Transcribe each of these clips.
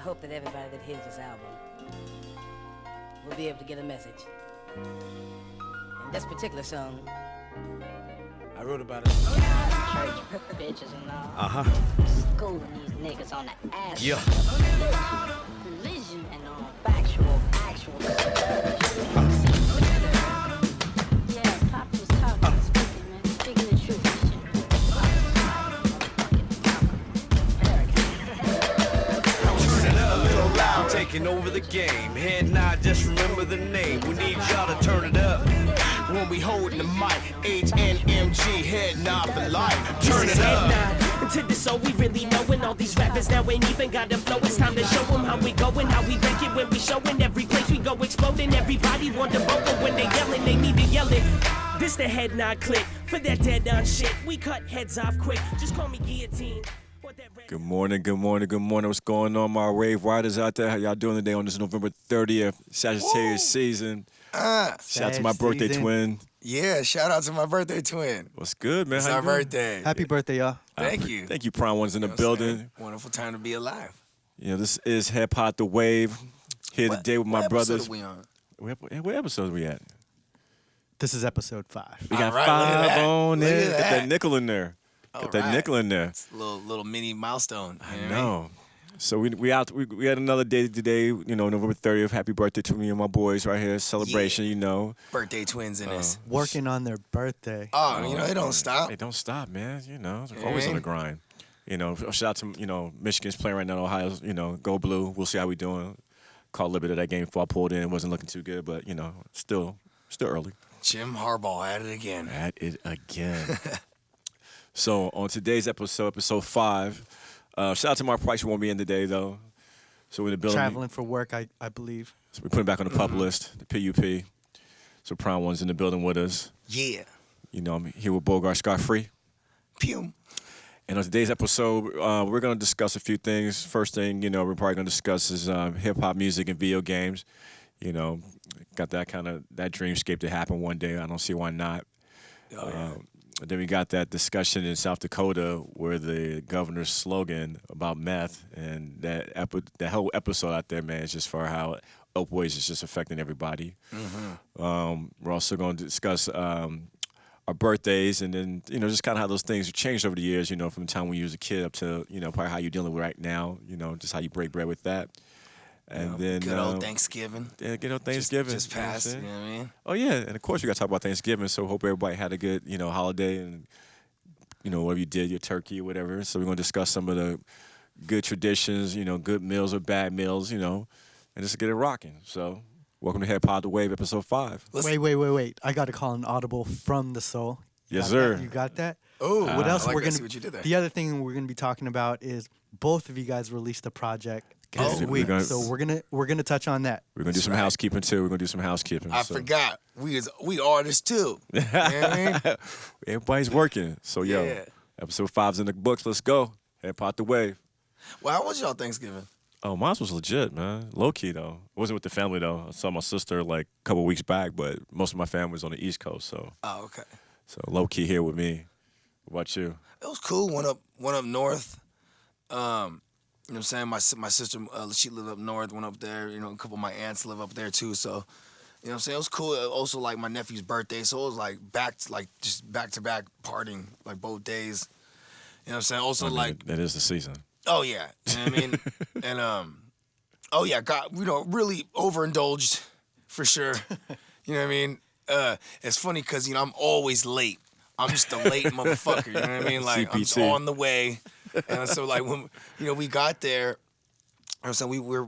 hope that everybody that hears this album will be able to get a message. And this particular song, I wrote about it. Church bitches and all. Schooling these niggas on the ass. Yeah. Religion and factual, actual. Yeah, Pop was talking, speaking, man. Speaking the truth. Taking over the game. Head nod, just remember the name. We need y'all to turn it up. When we holding the mic, HNMG, head nod for life. Turn it up. Into this, so we really knowin' all these rappers now ain't even got the flow. It's time to show them how we goin', how we wreck it when we showin'. Every place we go exploding. Everybody want the vocal when they yellin', they need to yell it. This the head nod click for that dead on shit. We cut heads off quick. Just call me guillotine. Good morning, good morning, good morning. What's going on, my rave riders out there? How y'all doing today on this November 30th, Sagittarius season? Shout out to my birthday twin. Yeah, shout out to my birthday twin. What's good, man? It's How our you doing? birthday. Happy birthday, y'all. Thank you. Thank you, Prime One's in the building. Wonderful time to be alive. You know, this is Heddpodd The WAV. Here today with my brothers. What episode are we on? What episode are we at? This is episode 5. We got All right, look at 5 that. on Look there. at Got that that. nickel in there. Got that nickel in there. It's a little mini milestone. I know. So we had another day today, you know, November 30th. Happy birthday to me and my boys right here. Celebration, you know. Birthday twins in this. Working on their birthday. Oh, you know, they don't stop. They don't stop, man. You know, they're always on the grind. You know, shout out to, you know, Michigan's playing right now. Ohio's, you know, go blue. We'll see how we doing. Caught a little bit of that game before I pulled in. It wasn't looking too good, but, you know, still early. Jim Harbaugh at it again. So on today's episode 5, shout out to Mark Price, who won't be in today, though. So we're in the building. Traveling for work, I believe. So we put him back on the pup list, the PUP. So Prime One's in the building with us. Yeah. You know, I'm here with Bogard Scott-Free. Pew. And on today's episode, we're going to discuss a few things. First thing, you know, we're probably going to discuss is hip-hop music and video games. You know, got that dreamscape to happen one day. I don't see why not. Oh, yeah. Then we got that discussion in South Dakota where the governor's slogan about meth and that whole episode out there, man, is just for how opioids is just affecting everybody. We're also going to discuss our birthdays and then, you know, just kind of how those things have changed over the years, you know, from the time when you was a kid up to, you know, probably how you're dealing with right now, you know, just how you break bread with that. And then good old Thanksgiving. Yeah, good old Thanksgiving. Just passed, you know what I mean? Oh, yeah. And, of course, we got to talk about Thanksgiving, so hope everybody had a good, you know, holiday and, you know, whatever you did, your turkey or whatever. So we're going to discuss some of the good traditions, you know, good meals or bad meals, you know, and just get it rocking. So welcome to Heddpodd The WAV, episode 5. Wait. I got to call an audible from the soul. Yes, sir. You got that? Oh, what else I like we're to going see what you did there. The other thing we're going to be talking about is both of you guys released a project this week. So we're going to touch on that. We're going to do some housekeeping, too. We're going to do some housekeeping. I forgot. We artists, too. You know what I mean? Everybody's working. So, yo, episode 5's in the books. Let's go. Heddpodd The WAV. Well, how was y'all Thanksgiving? Oh, mine was legit, man. Low-key, though. It wasn't with the family, though. I saw my sister, like, a couple weeks back, but most of my family was on the East Coast, so. Oh, okay. So, low-key here with me. What about you? It was cool. Went up north. You know what I'm saying? My sister, she lived up north, went up there. You know, a couple of my aunts live up there, too, so. You know what I'm saying? It was cool. Also, like, my nephew's birthday, so it was, like, just back-to-back partying, like, both days. You know what I'm saying? Also, like... That is the season. Oh, yeah. You know what I mean? And, oh, yeah, got, you know, really overindulged, for sure. You know what I mean? It's funny because, you know, I'm always late. I'm just a late motherfucker, you know what I mean? Like, CPT. I'm just on the way. And so, like, when, you know, we got there, you know, so we're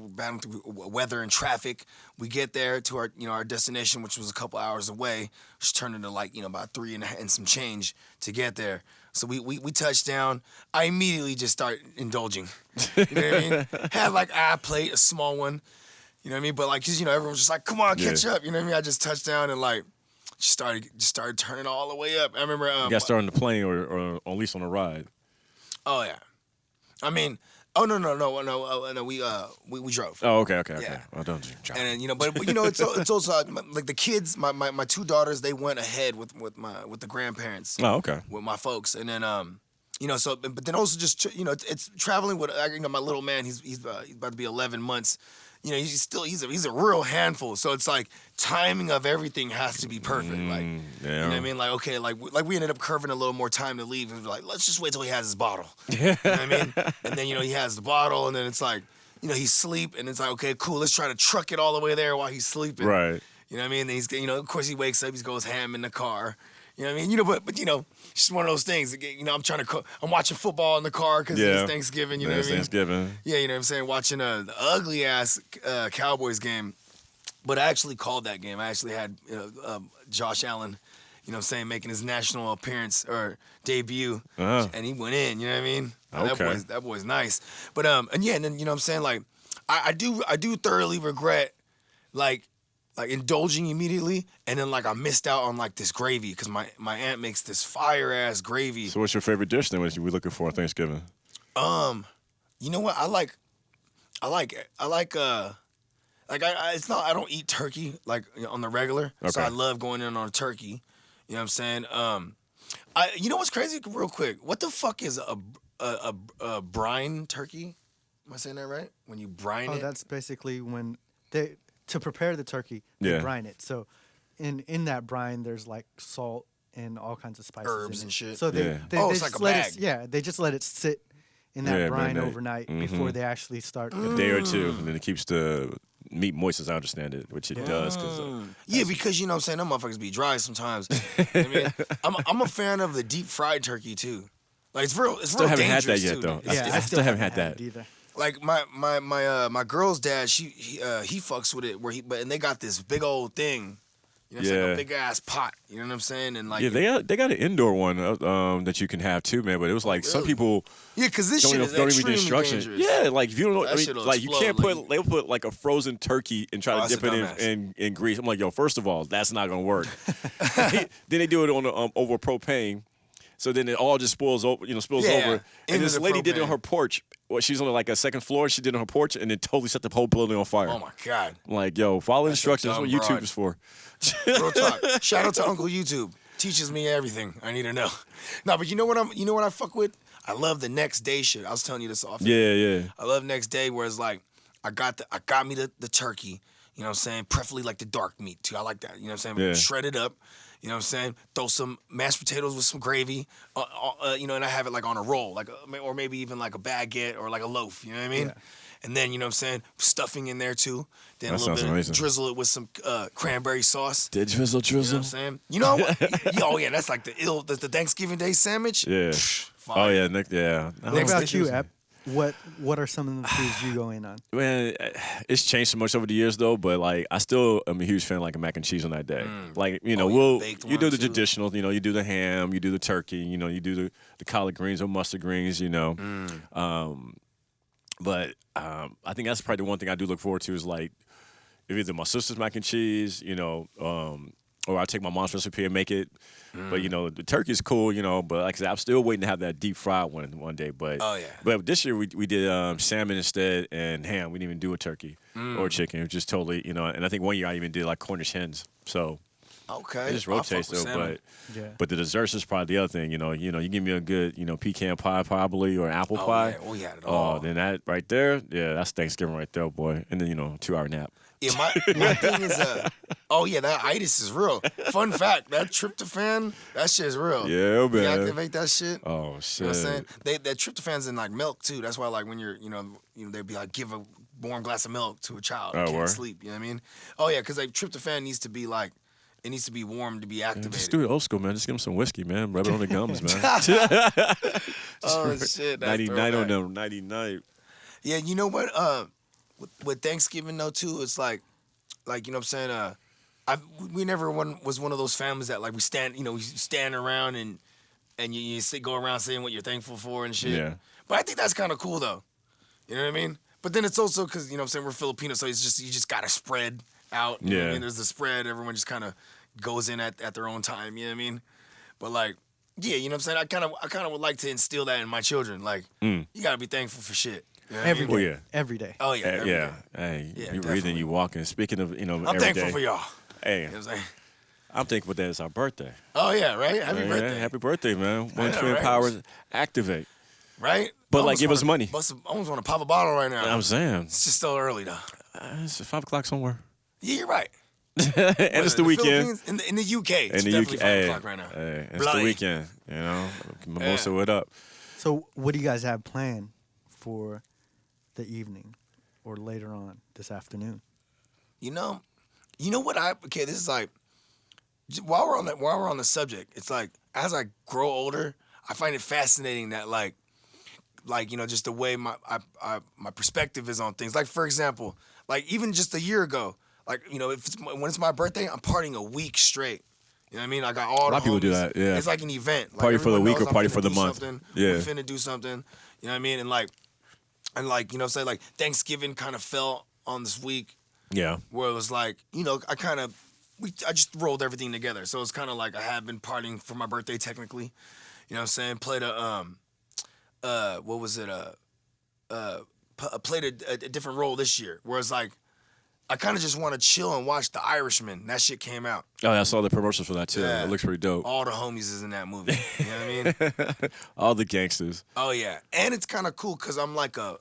battling through weather and traffic. We get there to our, you know, our destination, which was a couple hours away, which turned into, like, you know, about 3 and some change to get there. So we touched down. I immediately just start indulging. You know what I mean? Had, like, a plate, a small one. You know what I mean? But, like, cause, you know, everyone's just like, come on, catch up. You know what I mean? I just touched down and, like, just started turning all the way up. I remember... you got started on the plane or at least on a ride. Oh, yeah. I mean... Oh, no, we drove. Oh, okay. Yeah. Well, don't you drive. And then, you know, but you know, it's also like the kids. My 2 daughters, they went ahead with the grandparents. Oh, okay. With my folks, and then You know, so but then also just you know it's traveling with you know my little man. He's about to be 11 months. You know, he's a real handful. So it's like timing of everything has to be perfect. Like, you know what I mean? Like, okay, like we ended up curving a little more time to leave, and we're like, let's just wait till he has his bottle. You know what I mean? And then you know he has the bottle, and then it's like, you know, he's asleep, and it's like, okay, cool, let's try to truck it all the way there while he's sleeping. Right. You know what I mean? And he's, you know, of course he wakes up, he goes ham in the car. You know what I mean? You know, but you know, it's just one of those things. You know, I'm watching football in the car because it's Thanksgiving. You know what I mean? Thanksgiving. Yeah, you know what I'm saying? Watching the ugly ass Cowboys game, but I actually called that game. I actually had Josh Allen, you know what I'm saying, making his national appearance or debut, and he went in. You know what I mean? Okay. That boy's nice. But and then you know what I'm saying, like I do thoroughly regret like indulging immediately, and then like I missed out on like this gravy because my aunt makes this fire ass gravy. So what's your favorite dish then? What are we looking for on Thanksgiving? You know what? I don't eat turkey like on the regular, so I love going in on a turkey. You know what I'm saying? You know what's crazy? Real quick, what the fuck is a brine turkey? Am I saying that right? When you brine it? Oh, that's basically when to prepare the turkey, they brine it. So in that brine, there's like salt and all kinds of spices, herbs and shit. So they it's just like a let bag. it, they just let it sit in that brine marinate. overnight before they actually start. A day or two, and then it keeps the meat moist, as I understand it, which it does. Yeah, because you know what I'm saying, them motherfuckers be dry sometimes. I mean, I'm a fan of the deep fried turkey too. Like it's real haven't had that dangerous, yet too, though. man. I still haven't had that either. Like my girl's dad, he fucks with it and they got this big old thing, you know what I'm saying, a big ass pot, you know what I'm saying, and like they got an indoor one that you can have too, man. But it was like some people because this don't shit even is read the instructions. dangerous. Yeah, like if you don't know, That I mean, shit'll like you can't explode, they'll put like a frozen turkey and try to that's dip a it dumbass. in grease. I'm like, yo, first of all, that's not gonna work. Then they do it on over propane. So then it all just spills over. And this lady did it on her porch. Well, she's on like a second floor. She did it on her porch and then totally set the whole building on fire. Oh my god! I'm like, yo, follow instructions. That's what dumb YouTube broad. is for. Real talk. Shout out to Uncle YouTube. Teaches me everything I need to know. No, but you know what I fuck with? I love the next day shit. I was telling you this often. Yeah. I love next day where it's like I got me the turkey. You know what I'm saying? Preferably like the dark meat too. I like that. You know what I'm saying? Yeah. Shred it up. You know what I'm saying? Throw some mashed potatoes with some gravy, you know, and I have it like on a roll, like or maybe even like a baguette or like a loaf. You know what I mean? Yeah. And then you know what I'm saying, stuffing in there too. Then That a little sounds bit amazing. drizzle it with some cranberry sauce. Did drizzle. You know what I'm saying? You know what? Oh yeah, that's like the Thanksgiving Day sandwich. Yeah. Fire. Oh yeah, yeah. What about you, Ep? What are some of the foods you go in on? Man, it's changed so much over the years though, but like I still am a huge fan of like a mac and cheese on that day. Like, you know, baked you do one, the too. traditional, you know, you do the ham, you do the turkey, you know, you do the collard greens or mustard greens, you know. But I think that's probably the one thing I do look forward to is like if either my sister's mac and cheese, you know, or I take my mom's recipe and make it. But you know, the turkey's cool, you know. But like I said, I'm still waiting to have that deep fried one day. But but this year we did salmon instead and ham. We didn't even do a turkey or chicken. It was just totally, you know. And I think one year I even did like Cornish hens. So Okay. it just rotates I fuck with though. salmon. But the desserts is probably the other thing. You know, you give me a good pecan pie probably or apple pie. Yeah. Oh yeah. It all. Then that right there, yeah, that's Thanksgiving right there, boy. And then 2-hour nap. Yeah, my thing is, that itis is real. Fun fact, that tryptophan, that shit is real. Yeah, man. You activate that shit. Oh shit. You know what I'm saying? That tryptophan's in like milk too. That's why like when you're, they'd be like, give a warm glass of milk to a child who can't sleep. You know what I mean? Oh yeah, because like tryptophan needs to be like, it needs to be warm to be activated. Just do it old school, man. Just give them some whiskey, man. Rub it on the gums, man. Oh shit, that's 99 on throwback. them, 99. Yeah, you know what? With Thanksgiving though too, it's like you know what I'm saying. We never was one of those families that like we stand around and you go around saying what you're thankful for and shit. Yeah. But I think that's kind of cool though. You know what I mean? But then it's also because you know what I'm saying we're Filipino, so it's just you just gotta spread out. You know what I mean? There's the spread. Everyone just kind of goes in at their own time. You know what I mean? But like. Yeah, you know what I'm saying? I kind of would like to instill that in my children. Like, you gotta be thankful for shit. You know what I mean? Oh yeah. Every day. Oh yeah. every day. Hey, Yeah, you breathing, definitely. you walking. Speaking of, I'm every thankful day. for y'all. Hey, You know what I'm saying? I'm thankful that it's our birthday. Oh yeah, right. Happy birthday. Happy birthday, man. I know, Twin right? powers activate. Right. But like, give us money. I almost want to pop a bottle right now. I'm saying. It's just still early though. It's 5 o'clock somewhere. Yeah, you're right. And it's the weekend. In the UK, it's definitely 5 o'clock right now. Hey, it's Bloody. the weekend, you know. Mimosa it up. So, what do you guys have planned for the evening or later on this afternoon? You know what this is like. While we're on the subject, it's like as I grow older, I find it fascinating that like just the way my perspective is on things. Like for example, like even just a year ago, like when it's my birthday, I'm partying a week straight. You know what I mean? I got all a lot of people do that. Yeah, it's like an event. Like party for the week or I'm party finna for the do month. something. Yeah, we're finna do something. You know what I mean? And like say like Thanksgiving kind of fell on this week. Yeah, where it was like I just rolled everything together. So it's kind of like I have been partying for my birthday technically. You know what I'm saying? Played played a different role this year. Whereas like I kind of just want to chill and watch The Irishman. That shit came out. Oh, I saw the commercials for that too. Yeah. It looks pretty dope. All the homies is in that movie. You know what I mean? All the gangsters. Oh yeah, and it's kind of cool because I'm like a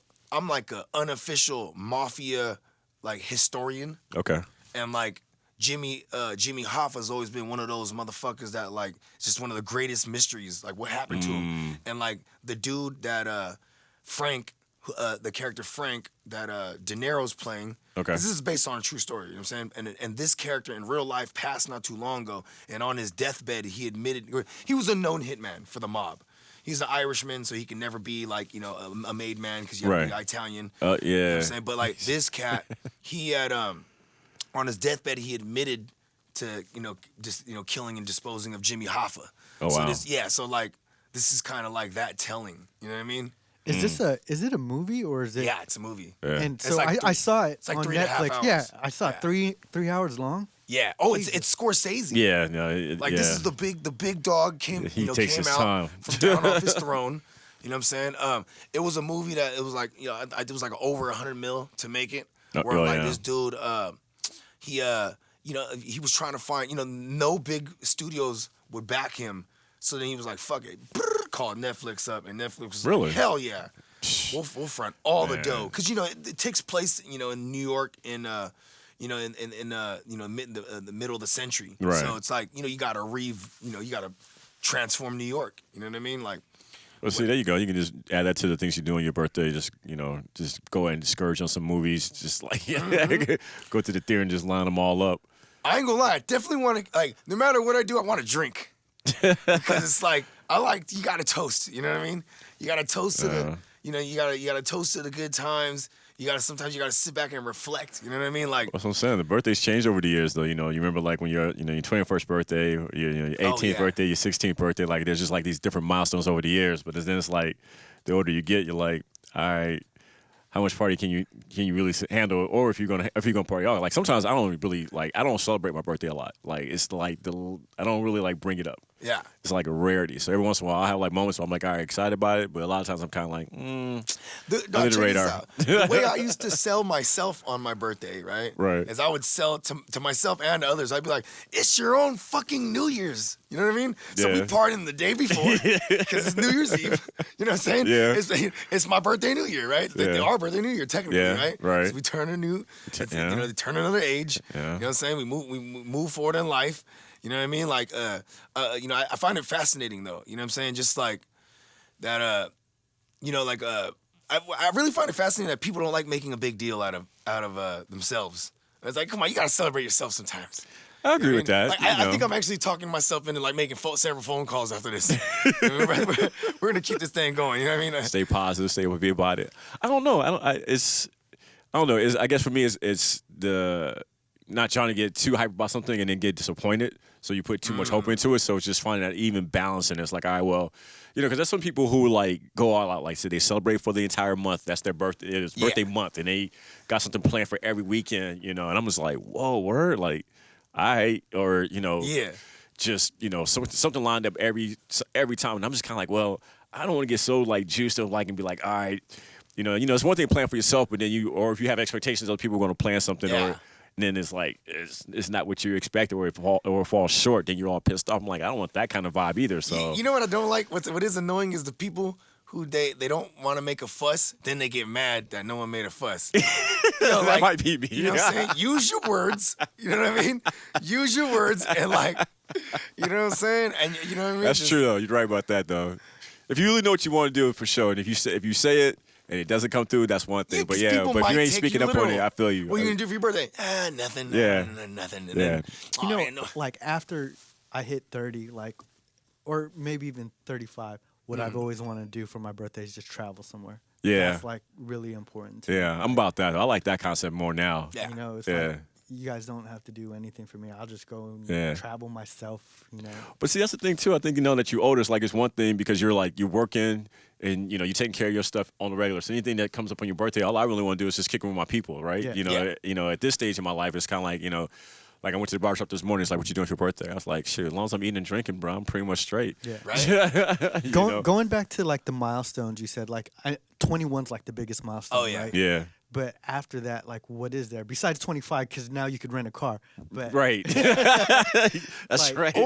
unofficial mafia like historian. Okay. And like Jimmy Hoffa's always been one of those motherfuckers that like it's just one of the greatest mysteries. Like what happened to him? And like the dude that Frank, the character Frank that De Niro's playing. Okay. This is based on a true story. You know what I'm saying? And this character in real life passed not too long ago. And on his deathbed, he admitted he was a known hitman for the mob. He's an Irishman, so he can never be like a made man because you have to be Italian. Yeah. You know what I'm saying? But like this cat, he had on his deathbed, he admitted to, just killing and disposing of Jimmy Hoffa. Oh, wow. So like, this is kind of like that telling. You know what I mean? Is it a movie or is it? Yeah, it's a movie. Yeah. And It's so like I saw it it's like on 3.5 Netflix. hours. Yeah, I saw it Yeah. 3 hours long. Yeah. Oh, it's Scorsese. Yeah. No. This is the big dog came He takes came his out time. from down off his throne. You know what I'm saying? It was a movie that it was like it was like over $100 million to make it. Where this dude he was trying to find no big studios would back him. So then he was like, fuck it, called Netflix up, and Netflix was Really? like, hell yeah, we'll front all the dough, because it takes place in New York in the middle of the century. Right. So it's like you gotta you gotta transform New York. You know what I mean? Like, well, see, there you go. You can just add that to the things you do on your birthday. Just just go ahead and scourge on some movies. Just like go to the theater and just line them all up. I ain't gonna lie, I definitely want to, like, no matter what I do, I want to drink. Because it's like, you gotta toast, you know what I mean? You gotta toast to the, you gotta toast to the good times. Sometimes you gotta sit back and reflect, you know what I mean? Like, That's what I'm saying. The birthdays changed over the years, though. You remember like when you're, your 21st birthday, or your 18th birthday, your 16th birthday. Like, there's just like these different milestones over the years. But then it's like, the older you get, you're like, all right, how much party can you really handle? Or if you're gonna party out, like sometimes I don't celebrate my birthday a lot. Like it's like I don't really like bring it up. yeah. It's like a rarity. So every once in a while I have like moments where I'm like, all right, excited about it, but a lot of times I'm kind of like, Check this radar. out. The way I used to sell myself on my birthday, right? Right. Is I would sell to myself and to others. I'd be like, it's your own fucking New Year's. You know what I mean? So we Yeah. partying the day before because it's New Year's Eve. You know what I'm saying? Yeah. It's my birthday, New Year, right? Yeah. Our birthday, New Year, technically, Yeah, right? right. So we turn they turn another age. Yeah. You know what I'm saying? We move forward in life. You know what I mean? Like, I find it fascinating though. You know what I'm saying? Just like that. I really find it fascinating that people don't like making a big deal out of themselves. It's like, come on, you gotta celebrate yourself sometimes. I agree with that. Like, I think I'm actually talking myself into like making several phone calls after this. We're gonna keep this thing going. You know what I mean? Stay positive, stay happy about it. I don't know. I don't know. I guess for me, it's the not trying to get too hyped about something and then get disappointed. So you put too much hope into it. So it's just finding that even balance. And it's like, all right, well, because there's some people who like go all out, like say they celebrate for the entire month. That's their birthday. It's birthday month, and they got something planned for every weekend. And I'm just like, whoa, word, like, just something lined up every time. And I'm just kind of like, well, I don't want to get so like juiced up like and be like, all right, it's one thing to plan for yourself, but then if you have expectations, other people are going to plan something or. and then it's like it's not what you expect, or it falls short, then you're all pissed off. I'm like, I don't want that kind of vibe either. So you know what I don't like? What is annoying is the people who they don't want to make a fuss, then they get mad that no one made a fuss. That might be me. You know what I'm saying? Use your words. You know what I mean? Use your words and like, you know what I'm saying? And you know what I mean? That's true though. You're right about that though. If you really know what you want to do, for sure, and if you say it and it doesn't come through, that's one thing. But if you ain't speaking up on it, I feel you. What are you gonna do for your birthday? Nothing. Yeah. Nothing. And Yeah. then, Like after I hit 30, like, or maybe even 35, what I've always wanted to do for my birthday is just travel somewhere. Yeah. That's like really important to me. Yeah, I'm about that. I like that concept more now. Yeah. You know, it's Yeah. like, you guys don't have to do anything for me. I'll just go and travel myself, you know. But see, that's the thing too. I think that you're older. It's like it's one thing because you're working and you're taking care of your stuff on the regular. So anything that comes up on your birthday, all I really want to do is just kick it with my people, right? Yeah. At this stage in my life, it's kind of like like I went to the barbershop this morning. It's like, what you doing for your birthday? I was like, shit, as long as I'm eating and drinking, bro, I'm pretty much straight. Yeah. Right. Going back to like the milestones you said, like 21's like the biggest milestone. Oh, yeah. Right? Yeah. But after that, like, what is there besides 25? Because now you could rent a car. But Right. That's Like, right.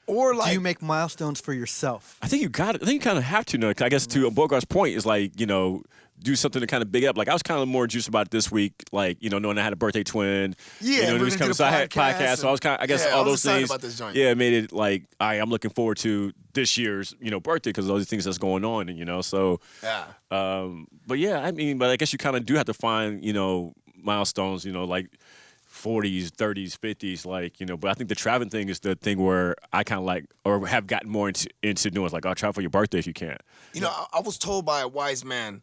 Or like, do you make milestones for yourself? I think you got it. I think you kind of have to know. I guess to Bogard's point is like, do something to kind of big up. Like I was kind of more juiced about it this week, like, knowing I had a birthday twin. Yeah, it was kind of, so I had podcast. So I was kind of, I guess all those things. about this joint. Yeah, it made it like, I'm looking forward to this year's, birthday because of all these things that's going on, and so. Yeah. But yeah, but I guess you kind of do have to find, milestones, like 40s, 30s, 50s, like, but I think the traveling thing is the thing where I kind of like, or have gotten more into doing. It's like, I'll travel for your birthday if you can. I was told by a wise man,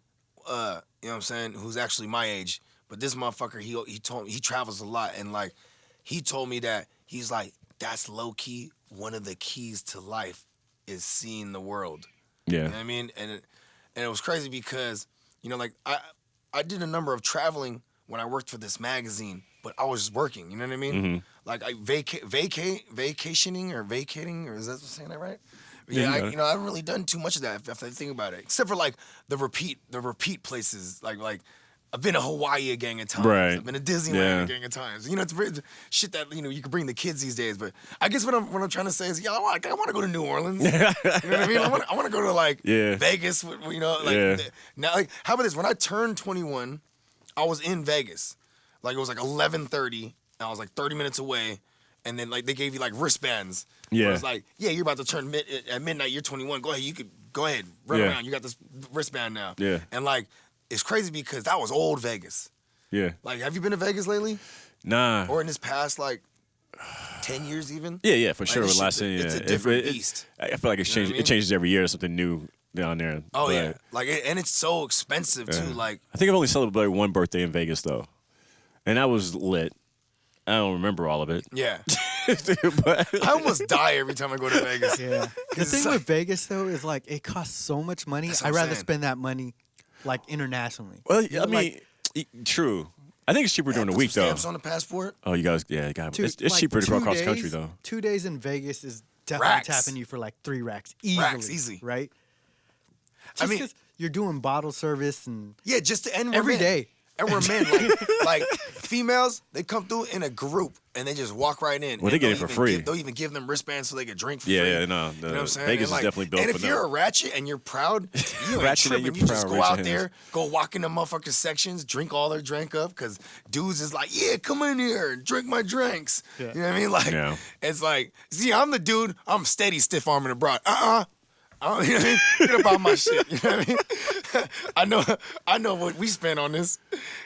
you know what I'm saying, who's actually my age, but this motherfucker, he told me he travels a lot, and like, he told me that he's like, that's low key one of the keys to life is seeing the world. Yeah. You know what I mean? And it was crazy because, like I did a number of traveling when I worked for this magazine, but I was working, you know what I mean? Mm-hmm. Like I vacationing, or is that saying that right? Yeah, I haven't really done too much of that if I think about it, except for like the repeat places. Like I've been to Hawaii a gang of times. Right. I've been to Disneyland a gang of times. It's shit that you can bring the kids these days. But I guess what I'm trying to say is, I want to go to New Orleans. You know what I mean? I want to go to like Vegas. Now, like, how about this? When I turned 21, I was in Vegas. Like it was like 11:30, and I was like 30 minutes away. And then like they gave you like wristbands. Yeah. It was like, you're about to turn at midnight. You're 21. Go ahead, run around. You got this wristband now. Yeah. And like, it's crazy because that was old Vegas. Yeah. Like, have you been to Vegas lately? Nah. Or in this past like 10 years even? Yeah, for Like, sure. this Last shit, year, it's a different beast. I feel like it changes every year. There's something new down there. Oh But, yeah. Like, and it's so expensive too. Like, I think I've only celebrated one birthday in Vegas though, and that was lit. I don't remember all of it. yeah. But I almost die every time I go to Vegas. Yeah. The thing with Vegas though is like it costs so much money. That's what I'd I'm rather saying. spend that money like internationally. well, You know, I mean, true. I think it's cheaper during the Put week some though. stamps on the passport. Oh, you guys, it's like, cheaper to go 2 across the country days- though. 2 days in Vegas is definitely Racks. tapping you for like 3 racks easily. Racks, easy. Right? I Just mean- 'cause you're doing bottle service and Yeah, just to end every day. And we're men, like females, they come through in a group and they just walk right in. Well, and they get they'll it for even free. They'll even give them wristbands so they can drink for Yeah, free. no, You know what I'm saying? Vegas And is definitely built and for if that. you're a ratchet and you're proud, you ain't Ratchet and tripping. you're You just proud, go raise out your there, hands. go walk in the motherfucking sections, drink all their drink up, because dudes is like, yeah, come in here and drink my drinks. Yeah. You know what I mean? Like, Yeah. it's like, see, I'm the dude, I'm steady stiff arming abroad. You know what I mean? Get about my shit. You know what I mean? I know what we spent on this.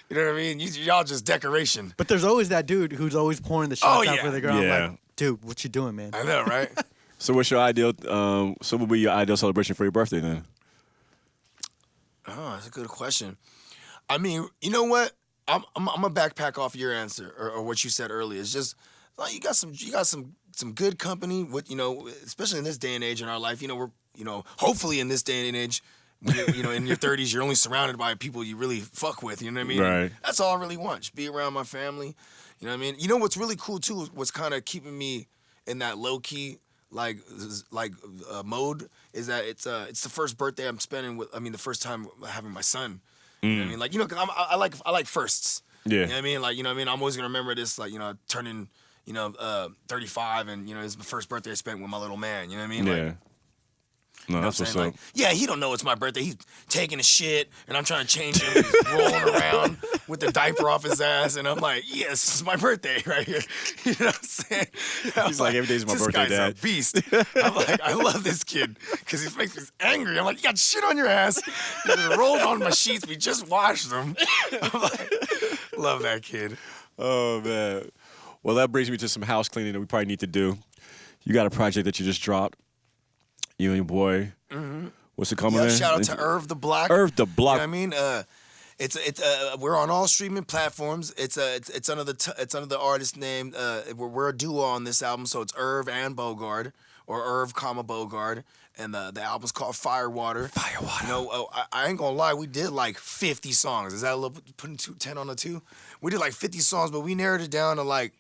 You know what I mean? Y'all just decoration. But there's always that dude who's always pouring the shots out yeah. for the girl. I'm Yeah. like, dude, what you doing, man? I know, right? So, what's your ideal? So, what would be your ideal celebration for your birthday then? Oh, that's a good question. I mean, you know what? I'm gonna backpack off your answer or what you said earlier. It's just like you got some good company with, especially in this day and age in our life. We're hopefully in this day and age, when you're, in your 30s, you're only surrounded by people you really fuck with. You know what I mean? Right. That's all I really want. Just be around my family. You know what I mean? You know what's really cool too? What's kind of keeping me in that low key mode is that it's the first birthday I'm spending with. I mean, the first time having my son. You know what I mean? Like, 'cause I like firsts. Yeah. You know what I mean? Like, you know what I mean? I'm always gonna remember this, like, turning, 35, and it's the first birthday I spent with my little man. You know what I mean? Yeah. Like, No, that's what's up. like, yeah, he don't know it's my birthday. He's taking a shit, and I'm trying to change him. He's rolling around with the diaper off his ass, and I'm like, yes, it's my birthday right here. You know what I'm saying? He's like, every day's my this birthday, guy's Dad. a beast. I'm like, I love this kid because he makes me angry. I'm like, you got shit on your ass. You just rolled on my sheets. We just washed them. I'm like, love that kid. Oh, man. Well, that brings me to some house cleaning that we probably need to do. You got a project that you just dropped. You and your boy. Mm-hmm. What's it coming in? Shout out to Irv the Block. Irv the Block. You know what I mean? We're on all streaming platforms. It's under the artist name. We're a duo on this album, so it's Irv and Bogard, or Irv, Bogard, and the album's called Firewater. Firewater. You know, I ain't gonna lie, we did like 50 songs. Is that a little putting 10 on the 2? We did like 50 songs, but we narrowed it down to like,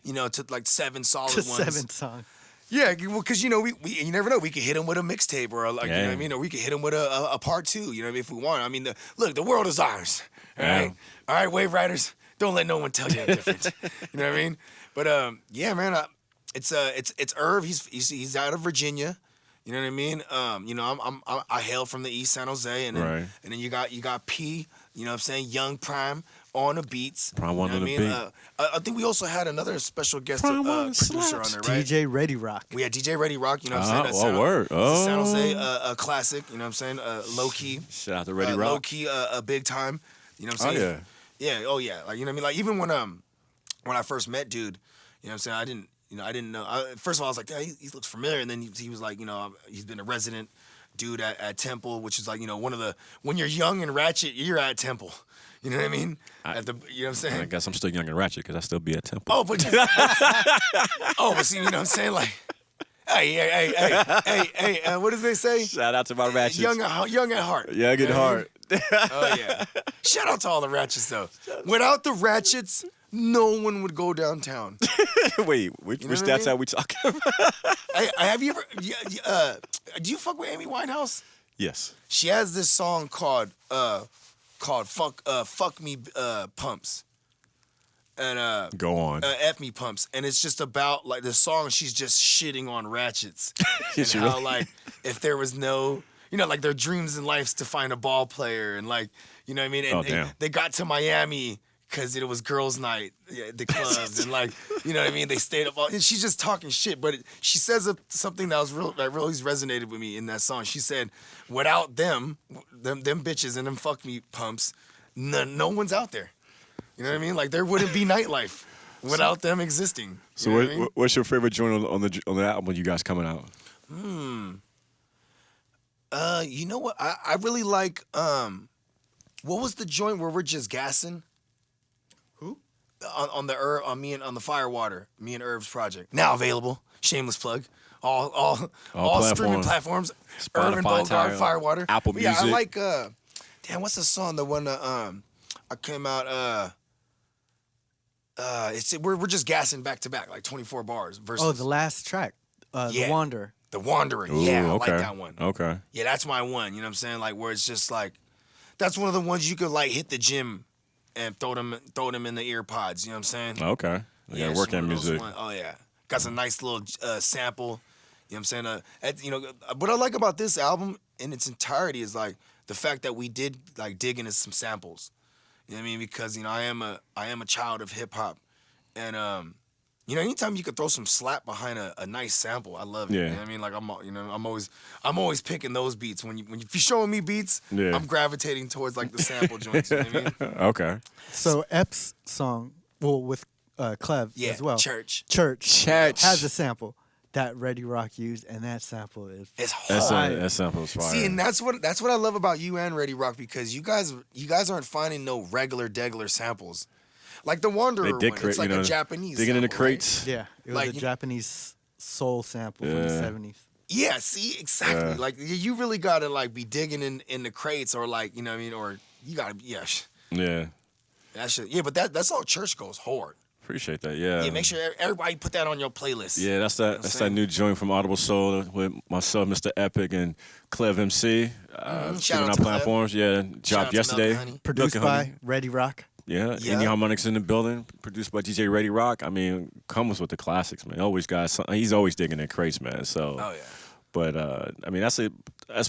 to like 7 solid ones. 7 songs. Yeah, well, because, we you never know. We could hit him with a mixtape or, like, yeah. you know what I mean? Or we could hit him with a part 2, you know what I mean, if we want. I mean, look, the world is ours, all right? Yeah. All right, Wave Riders, don't let no one tell you different. You know what I mean? But, yeah, man, it's Irv. He's out of Virginia. You know what I mean? I hail from the East San Jose, and then, Right. and then you got P, you know what I'm saying, Young Prime on the beats. Prime on you know the what I mean? I think we also had another special guest producer on there, right? DJ Ready Rock. We had DJ Ready Rock, you know what I'm saying? Word. That's San Jose, a classic, you know what I'm saying? Low key. Shout out to Ready Rock. Low key, a big time. You know what I'm saying? Yeah, oh yeah. Like, you know what I mean? Like, even when I first met dude, you know what I'm saying? I didn't know. First of all, I was like, yeah, he looks familiar. And then he was like, he's been a resident dude at Temple, which is like, one of the, when you're young and ratchet, you're at Temple. You know what I mean? You know what I'm saying? I guess I'm still young and ratchet because I still be at Temple. Oh, but see, you know what I'm saying? Like, hey, what does they say? Shout out to my ratchets. Young at heart. Young at heart. Oh, yeah. Shout out to all the ratchets, though. Without the ratchets, no one would go downtown. Wait, which stats are we talking about? Hey, have you ever, do you fuck with Amy Winehouse? Yes. She has this song called Fuck Me Pumps. And Go on. F Me Pumps. And it's just about, like, the song, she's just shitting on ratchets. And She how, really? like, if there was no, like, their dreams in life to find a ball player, and, like, you know what I mean? And damn. they got to Miami because it was girls' night at the clubs, and, like, you know what I mean? They stayed up all, and she's just talking shit, but she says something that really resonated with me in that song. She said, without them bitches and them fuck me pumps, no one's out there. You know what I mean? Like, there wouldn't be nightlife without them existing. So You know what I mean? what's your favorite joint on the album when you guys coming out? You know what? I really like, what was the joint where we're just gassing? Who? On the Firewater, me and Irv's project. Now available. Shameless plug. All streaming platforms. Irv and Spotify, Bogard, Tidal, Firewater. Apple But yeah, I Music. like what's the song? The one I came out we're just gassing back to back, like 24 bars versus Oh, the last track. Yeah. The Wanderer. The Wanderer. Ooh, Yeah, I okay. like that one. Okay. Yeah, that's my one. You know what I'm saying? Like, where it's just like, that's one of the ones you could, like, hit the gym and throw them in the ear pods. You know what I'm saying? Okay. Yeah, it's working one of those music. Oh yeah, got some nice little sample. You know what I'm saying? What I like about this album in its entirety is, like, the fact that we did, like, dig into some samples. You know what I mean? Because I am a child of hip hop, and anytime you could throw some slap behind a nice sample, I love it. Yeah. You know what I mean? Like, I'm always picking those beats. If you're showing me beats, Yeah. I'm gravitating towards, like, the sample joints. You know what I mean? Okay. So Ep's song, with Clev Yeah, as well. Church. Church. has a sample that Ready Rock used, and that sample is It's hard. That sample is fire. See, and that's what I love about you and Ready Rock, because you guys aren't finding no regular degular samples. Like the Wanderer They one, did it's like a Japanese digging in the sample, right? crates. yeah, it was Like, a Japanese soul sample from the Yeah. 70s. Yeah, see, exactly. Yeah. Like, you really gotta, like, be digging in the crates, or, like, you know what I mean, or you gotta Yeah. that shit. Yeah, but that's all church goes hard. Appreciate that. Yeah. Yeah, make sure everybody put that on your playlist. Yeah, that's You know that. what That's I'm that saying? new joint from Audible Soul with myself, Mr. Epik, and Clev MC. Shout Streaming out on to Clev. platforms. Yeah, Shout out dropped to yesterday. Milk and Honey. Produced Milk and by Honey. Ready Rock. Yeah, Indie Harmonics in the building, produced by DJ Ready Rock. I mean, comes with the classics, man. Always got something. He's always digging in crates, man. So, but I mean,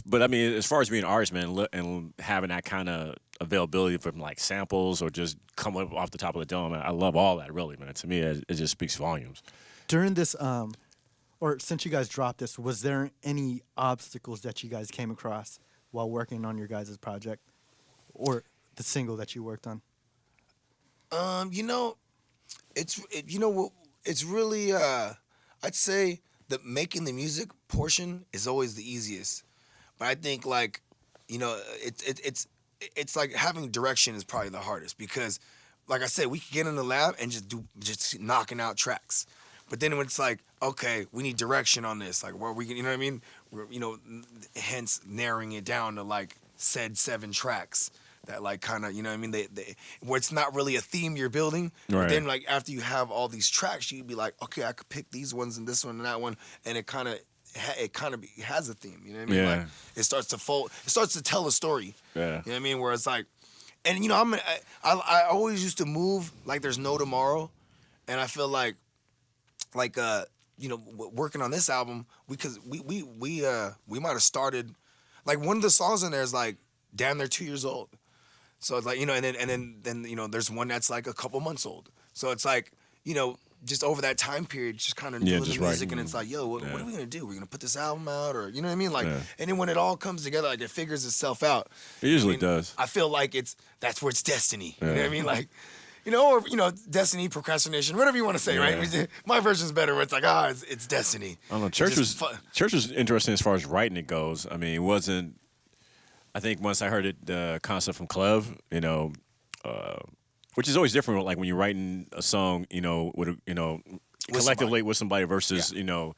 but I mean, as far as being an artist, man, and having that kind of availability from like samples or just come up off the top of the dome, man, I love all that, really, man. To me, it just speaks volumes. During this, or since you guys dropped this, was there any obstacles that you guys came across while working on your guys' project, or the single that you worked on? You know, it's really I'd say that making the music portion is always the easiest, but I think like, you know, it's like having direction is probably the hardest because, like I said, we could get in the lab and just knocking out tracks, but then when it's like, okay, we need direction on this, like where we can, you know what I mean? You know, hence narrowing it down to like said 7 tracks. That like kind of, you know what I mean, they where it's not really a theme you're building. Right. But then like after you have all these tracks, you'd be like, okay, I could pick these ones and this one and that one, and it kind of has a theme. You know what I mean? Yeah. Like it starts to fold. It starts to tell a story. Yeah. You know what I mean? Where it's like, and you know, I always used to move like there's no tomorrow, and I feel like you know, working on this album because we might have started like one of the songs in there is like damn near 2 years old. So it's like, you know, and then you know, there's one that's like a couple months old. So it's like, you know, just over that time period, just kind of doing the music, and it's like, yo, what are we gonna do? We're gonna put this album out, or you know what I mean? Like, and then when it all comes together, like it figures itself out. It usually does. I feel like that's where it's destiny. You know what I mean? Like, you know, or you know, destiny, procrastination, whatever you want to say, right? My version's better, where it's like, it's destiny. I don't know. Church was interesting as far as writing it goes. I mean, it wasn't. I think once I heard the concept from Clev, you know, which is always different. Like when you're writing a song, you know, collectively with somebody versus you know,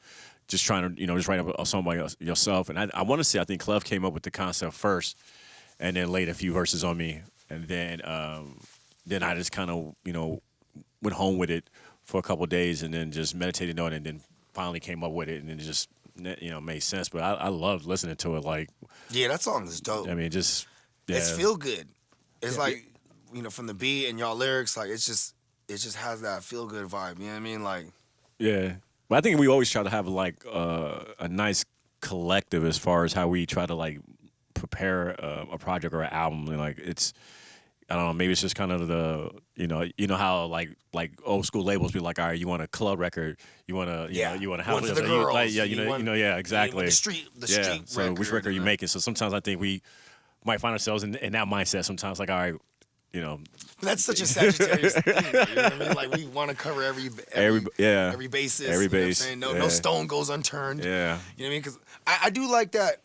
just trying to just write a song by yourself. And I want to say I think Clev came up with the concept first, and then laid a few verses on me, and then I just kind of went home with it for a couple of days, and then just meditated on it, and then finally came up with it, and then just made sense. But I loved listening to it. Like, yeah, that song is dope. I mean, it's feel good. It's like, you know, from the beat and y'all lyrics, like it just has that feel good vibe. You know what I mean? Like, yeah. But I think we always try to have like a nice collective as far as how we try to like prepare a project or an album. And like it's, I don't know, maybe it's just kind of the, you know how like old school labels be like, all right, you want a club record, you want to, you want to have one for the girls, like, exactly. The street so record. Which record are you making? So sometimes I think we might find ourselves in that mindset. Sometimes like, all right, you know. But that's such a Sagittarius thing. You know what I mean? Like we want to cover every basis. Every base. You know what I'm saying? No stone goes unturned. Yeah. You know what I mean? Because I do like that.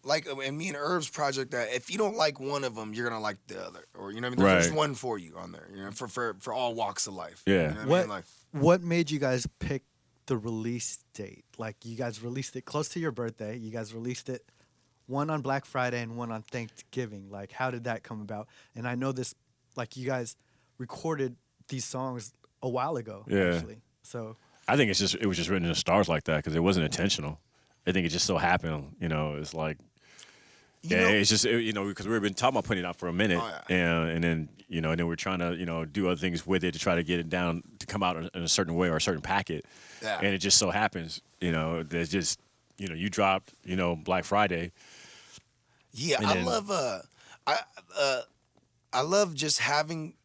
Like in me and Herb's project, that if you don't like one of them, you're gonna like the other, or you know what I mean. There's one for you on there, you know, for all walks of life. Yeah. You know what I mean? Like, what made you guys pick the release date? Like you guys released it close to your birthday. You guys released it one on Black Friday and one on Thanksgiving. Like how did that come about? And I know this, like you guys recorded these songs a while ago. Yeah. Actually. So I think it was just written in the stars like that because it wasn't intentional. I think it just so happened. You know, it's like. It's just because we've been talking about putting it out for a minute, and then and then we're trying to do other things with it to try to get it down to come out in a certain way or a certain packet, and it just so happens there's just you dropped Black Friday. Yeah, I love just having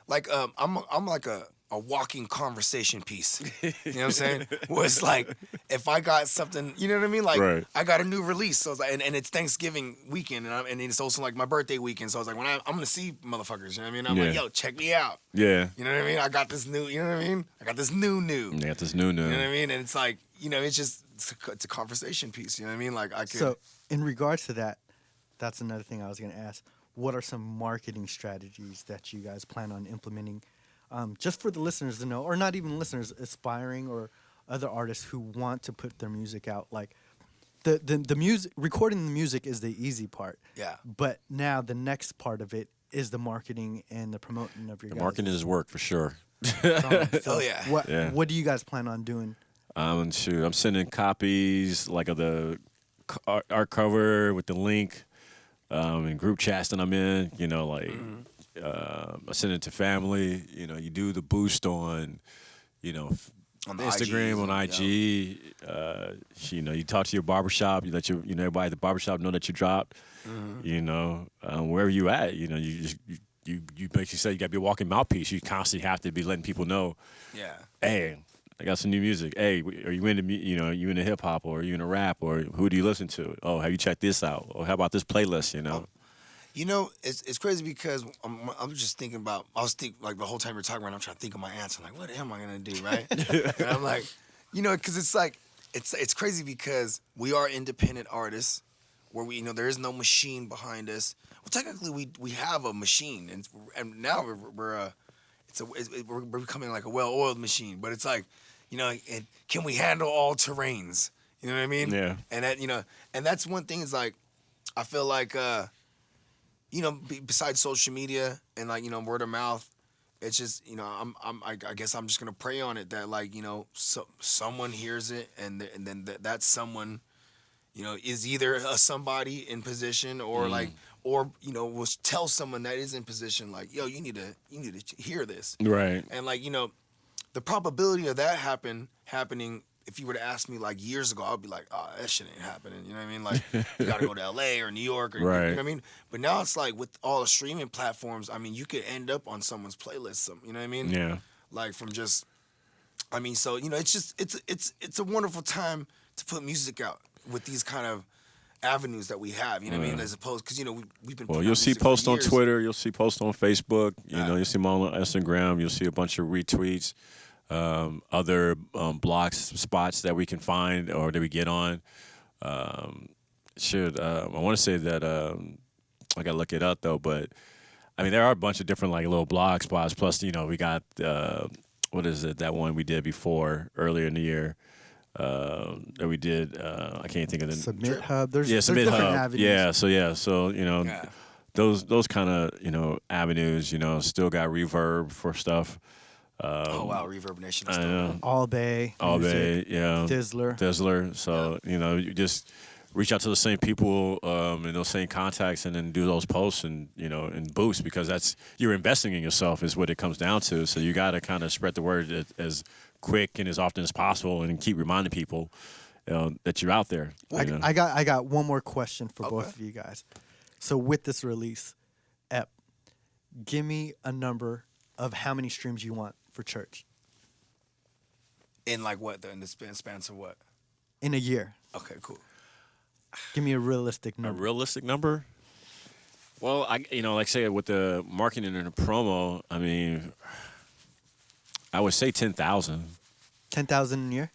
like I'm like a walking conversation piece. You know what I'm saying? Where it's like, if I got something, you know what I mean? Like, I got a new release, so I was like, and it's Thanksgiving weekend, and it's also like my birthday weekend, so I was like, when I'm gonna see motherfuckers, you know what I mean? I'm like, yo, check me out. Yeah. You know what I mean? I got this new, you know what I mean? I got this new. You got this new. You know what I mean? And it's like, it's just, it's a conversation piece, you know what I mean? Like, I could. So, in regards to that, that's another thing I was gonna ask. What are some marketing strategies that you guys plan on implementing? Just for the listeners to know, or not even listeners, aspiring or other artists who want to put their music out. Like the music, recording the music is the easy part. Yeah. But now the next part of it is the marketing and the promoting of your. The marketing is work for sure. So what do you guys plan on doing? I'm sending copies like of the art cover with the link, and group chats that I'm in. send it to family. You know, you do the boost on, you know, On the Instagram, IGs, on IG. You know, you talk to your barbershop. You let your, you know, everybody at the barbershop know that you dropped. You know, wherever you at, you know, you just you basically say you got to be a walking mouthpiece. You constantly have to be letting people know. Yeah. Hey, I got some new music. Hey, are you into you know, you into hip hop, or are you into rap, or who do you listen to? Oh, have you checked this out? Or how about this playlist? You know. You know, it's crazy because I'm just thinking about. I was thinking like the whole time we're talking about. I'm trying to think of my answer. I'm like, what am I gonna do, right? And I'm like, you know, because it's like it's crazy because we are independent artists, where we, you know, there is no machine behind us. Well, technically we have a machine, and now we're becoming like a well-oiled machine. But it's like, you know, can we handle all terrains? You know what I mean? Yeah. And that, you know, and that's one thing is like, I feel like, you know, besides social media and like, you know, word of mouth, it's just, you know, I guess I'm just gonna pray on it that, like, you know, someone hears it and then that someone, you know, is either a somebody in position or like, or, you know, will tell someone that is in position, like, yo, you need to hear this. Right. And like, you know, the probability of that happening, if you were to ask me like years ago, I'd be like, oh, that shit ain't happening. You know what I mean? Like, you gotta go to LA or New York or, Right. you know what I mean? But now it's like with all the streaming platforms, I mean, you could end up on someone's playlist, you know what I mean? Yeah. Like from just, I mean, so, you know, it's just, it's a wonderful time to put music out with these kind of avenues that we have, you know what I mean? As opposed, because, you know, we've been. Well, putting you'll out see music for posts on years. Twitter. You'll see posts on Facebook. You know, you'll see them on Instagram. You'll see a bunch of retweets, other blocks, spots that we can find or that we get on. I want to say that I gotta look it up though, but I mean there are a bunch of different like little blog spots. Plus, you know, we got what is it? That one we did before earlier in the year. That we did. I can't think of the Submit Hub. There's Submit different Hub. avenues. So you know, those kind of, you know, avenues. You know, still got Reverb for stuff. Oh wow, Reverb Nation. I know. All Bay. Yeah. Dizzler. So you know, you just reach out to the same people and those same contacts, and then do those posts and, you know, and boost, because that's, you're investing in yourself is what it comes down to. So you got to kind of spread the word as quick and as often as possible, and keep reminding people that you're out there. I got one more question for both of you guys. So with this release, Ep, give me a number of how many streams you want for church In like what? In the spans of what? in a year. Okay, cool. Give me a realistic A number. realistic number? Well, like I say, with the marketing and the promo, I mean, I would say 10,000. 10,000 a year.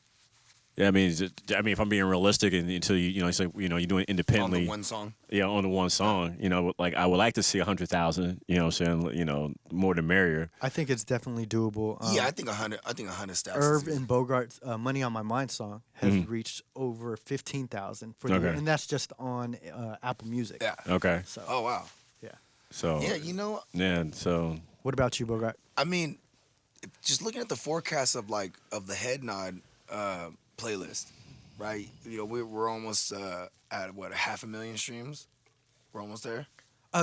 Yeah, I mean, if I'm being realistic, and until you know, it's like, you know, you're doing it independently. On the one song. Yeah, on the one song. You know, like I would like to see 100,000. You know what I'm saying? You know, more the merrier. I think it's definitely doable. Yeah, I think 100. I think 100 stacks. Irv and Bogart's "Money on My Mind" song has reached over 15,000 for the year, and that's just on Apple Music. Yeah. Okay. So Oh wow. yeah. So Yeah, you know. yeah. So What about you, Bogart? I mean, just looking at the forecast of the Head Nod playlist, right? You know, we're almost at what, 500,000 streams. We're almost there.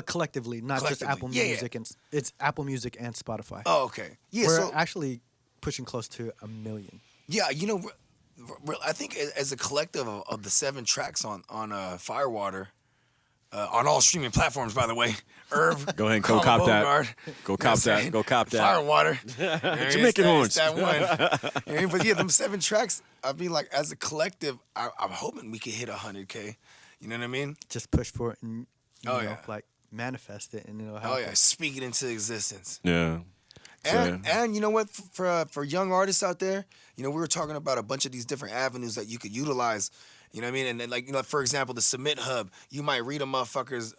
Collectively, not just Collectively. Apple Yeah, Music, and it's Apple Music and Spotify. Oh, okay. Yeah. We're So actually pushing close to 1 million. yeah, you know, I think as a collective of the 7 tracks on Firewater. On all streaming platforms, by the way. Irv, go ahead and go cop that. Bogard, Go cop that. Go cop that. Firewater. Jamaican horns. That one. But yeah, them 7 tracks, I mean, like, as a collective, I'm hoping we could hit 100K. You know what I mean? Just push for it and you know, yeah. like manifest it, and it'll happen. Oh, yeah. Speak it into existence. Yeah. And you know what? For young artists out there, you know, we were talking about a bunch of these different avenues that you could utilize. You know what I mean? And then, like, you know, for example, the Submit Hub, you might read a motherfucker's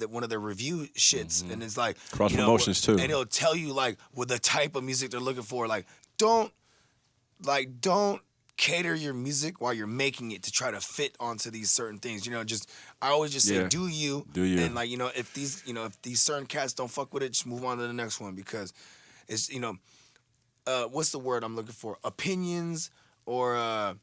one of their review shits, and it's like Cross you know, promotions too. and it'll tell you like what the type of music they're looking for. Like, don't cater your music while you're making it to try to fit onto these certain things. You know, I always just say, do you, and like, you know, if these certain cats don't fuck with it, just move on to the next one, because it's, you know, what's the word I'm looking for? Opinions or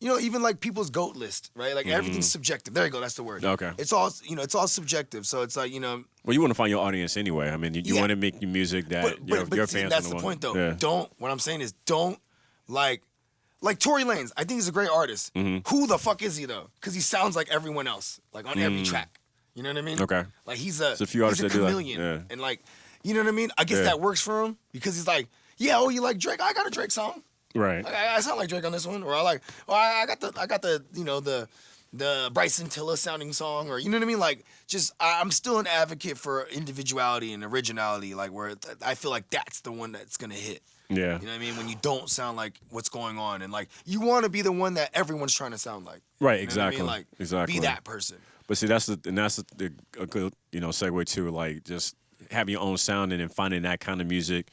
even like people's GOAT list, right? Like everything's subjective. There you go. That's the word. Okay. It's all, it's all subjective. So it's like, Well, you want to find your audience anyway. I mean, you want to make your music that your see, fans. that's the point, though. Yeah. What I'm saying is, don't like Tory Lanez. I think he's a great artist. Who the fuck is he though? Because he sounds like everyone else, like on every track. You know what I mean? Okay. Like he's There's a few artists he's a that do that. chameleon, Yeah. and like, you know what I mean? I guess that works for him because he's like, yeah, oh, you like Drake? I got a Drake song. Right. I sound like Drake on this one, or I got the the Bryson Tiller sounding song, or you know what I mean? Like, just I'm still an advocate for individuality and originality, like where I feel like that's the one that's gonna hit. Yeah. You know what I mean? When you don't sound like what's going on, and like you want to be the one that everyone's trying to sound like. Right. You know Exactly. what I mean? Like, exactly. be that person. But see, that's a good segue to like just having your own sound and then finding that kind of music,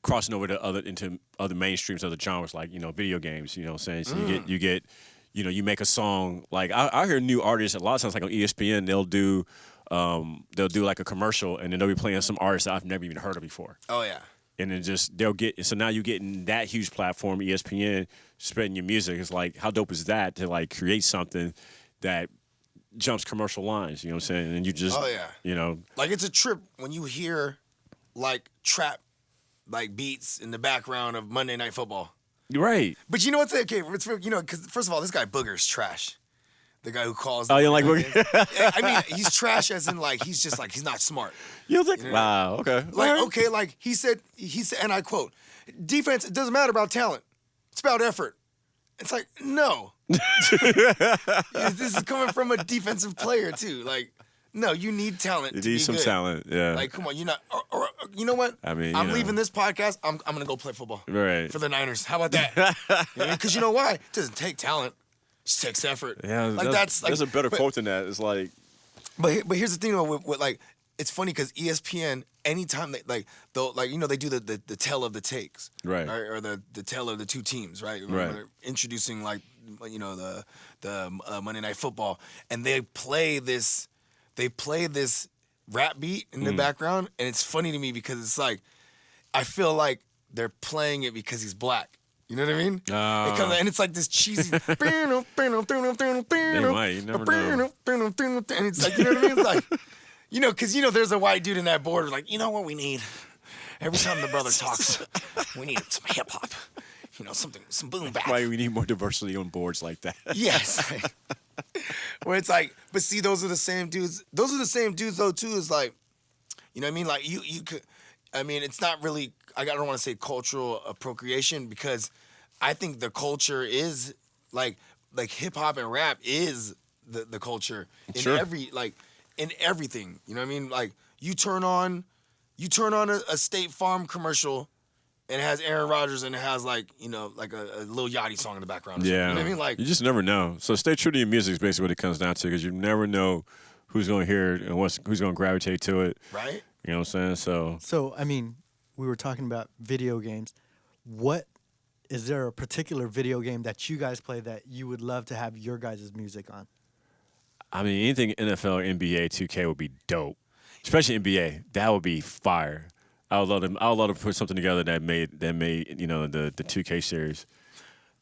crossing over to into other mainstreams, other genres like video games. You know what I'm saying? So you get you make a song like I hear new artists a lot of times like on ESPN they'll do like a commercial and then they'll be playing some artists that I've never even heard of before. Oh yeah. And then they'll get so now you're getting that huge platform ESPN spreading your music. It's like how dope is that to like create something that jumps commercial lines, you know what I'm saying? And you just like it's a trip when you hear like trap like beats in the background of Monday Night Football. Right. But you know what's okay? Because first of all, this guy Booger's trash. The guy who calls. Oh, you like Booger? I mean, he's trash as in like he's just like he's not smart. You think? Wow. Okay. Like okay, like he said, and I quote, "Defense. It doesn't matter about talent. It's about effort." It's like no. This is coming from a defensive player too. Like no, you need talent. You need some talent. Yeah. Like come on, you're not. Or you know what? I mean, I'm leaving this podcast. I'm gonna go play football. Right. For the Niners. How about that? Because you know why? It doesn't take talent. It just takes effort. Yeah. Like that's like, there's a better quote than that. It's like. But here's the thing though, with like it's funny because ESPN anytime they they do the tell of the takes, right, or the tell of the two teams, right, right. They're introducing like the Monday Night Football, and they play this rap beat in the background, and it's funny to me because it's like I feel like they're playing it because he's black. You know what I mean? And it's like this cheesy. They might, you never know. And it's like, you know what I mean? It's like, because there's a white dude in that board like, you know what we need? Every time the brother talks, we need some hip hop. Some boom bap. Why we need more diversity on boards like that? Yes. Where it's like, but see, those are the same dudes. Those are the same dudes though too. Is like, you know what I mean? Like you could. I mean, it's not really. I don't want to say cultural appropriation because I think the culture is like hip hop and rap is the culture in in everything. You know what I mean? Like you turn on a State Farm commercial and it has Aaron Rodgers and it has like a Lil Yachty song in the background. Yeah, you know what I mean? Like you just never know. So stay true to your music is basically what it comes down to because you never know who's going to hear it and who's going to gravitate to it. Right. You know what I'm saying? So I mean, we were talking about video games. What is there a particular video game that you guys play that you would love to have your guys' music on? I mean, anything NFL or NBA 2K would be dope, especially NBA. That would be fire. I would love to put something together that made the 2K series.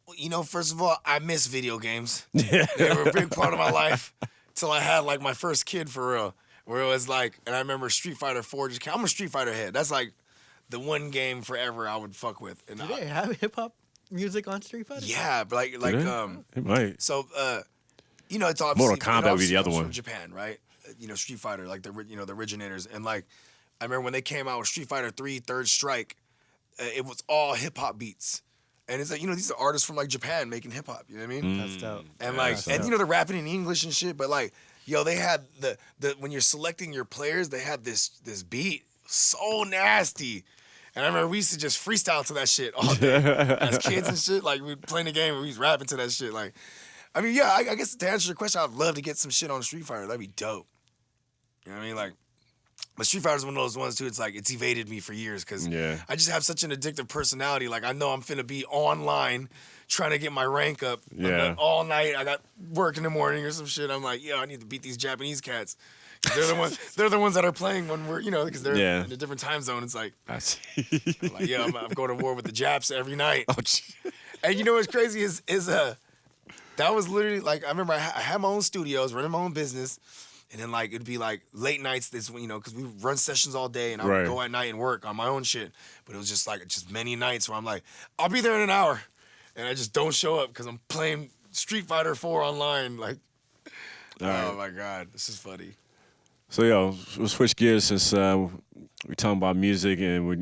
Well, first of all, I miss video games. They were a big part of my life till I had like my first kid for real. Where it was like, and I remember Street Fighter 4 just came. I'm a Street Fighter head. That's like the one game forever I would fuck with. And do they have hip hop music on Street Fighter? Yeah, but like it might. So it's obviously Mortal Kombat would be the other one. From Japan, right? Street Fighter, like the originators, and like I remember when they came out with Street Fighter 3 Third Strike, it was all hip hop beats. And it's like, these are artists from like Japan making hip hop, you know what I mean? That's dope. And like, they're rapping in English and shit, but like, they had the when you're selecting your players, they had this beat so nasty. And I remember we used to just freestyle to that shit all day as kids and shit. Like we playing the game and we was rapping to that shit. Like, I mean, yeah, I guess to answer your question, I'd love to get some shit on Street Fighter. That'd be dope. You know what I mean? Like, but Street Fighter's one of those ones too. It's like it's evaded me for years because I just have such an addictive personality. Like I know I'm finna be online trying to get my rank up all night. I got work in the morning or some shit. I'm like, I need to beat these Japanese cats. They're the ones. They're the ones that are playing when we're, because they're in a different time zone. It's like, I see. I'm going to war with the Japs every night. Oh, And you know what's crazy is that was literally like I remember I had my own studios, running my own business, and then like it'd be like late nights. This because we run sessions all day, and I would go at night and work on my own shit. But it was just many nights where I'm like, I'll be there in an hour, and I just don't show up because I'm playing Street Fighter 4 online. Like, oh my god, this is funny. So we'll switch gears since we're talking about music and we're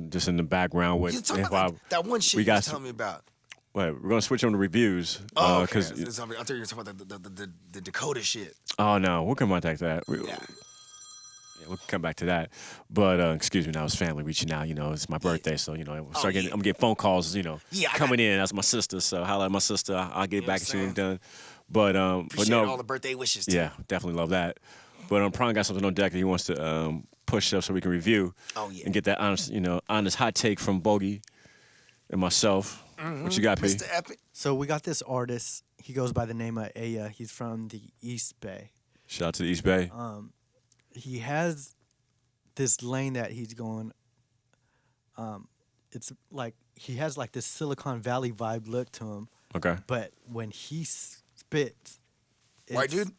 just in the background with that one shit you was telling me about. Wait, we're gonna switch on the reviews. Oh, okay. I thought you were talking about the Dakota shit. Oh no, we'll come back to that. Yeah, we'll come back to that. But excuse me, now it's family reaching out. It's my birthday, so I'm getting phone calls. Coming in. That's my sister. So holla at my sister. I'll get back as soon as done. But appreciate no, all the birthday wishes. Too. Yeah, definitely love that. But Prime got something on deck that he wants to push up so we can review. Oh yeah. And get that honest hot take from Bogey and myself. Mm-hmm. What you got, P? Mr. Epik. So we got this artist. He goes by the name of AyeYah. He's from the East Bay. Shout out to the East Bay. He has this lane that he's going. It's like he has like this Silicon Valley vibe look to him. Okay. But when he spits, white dude?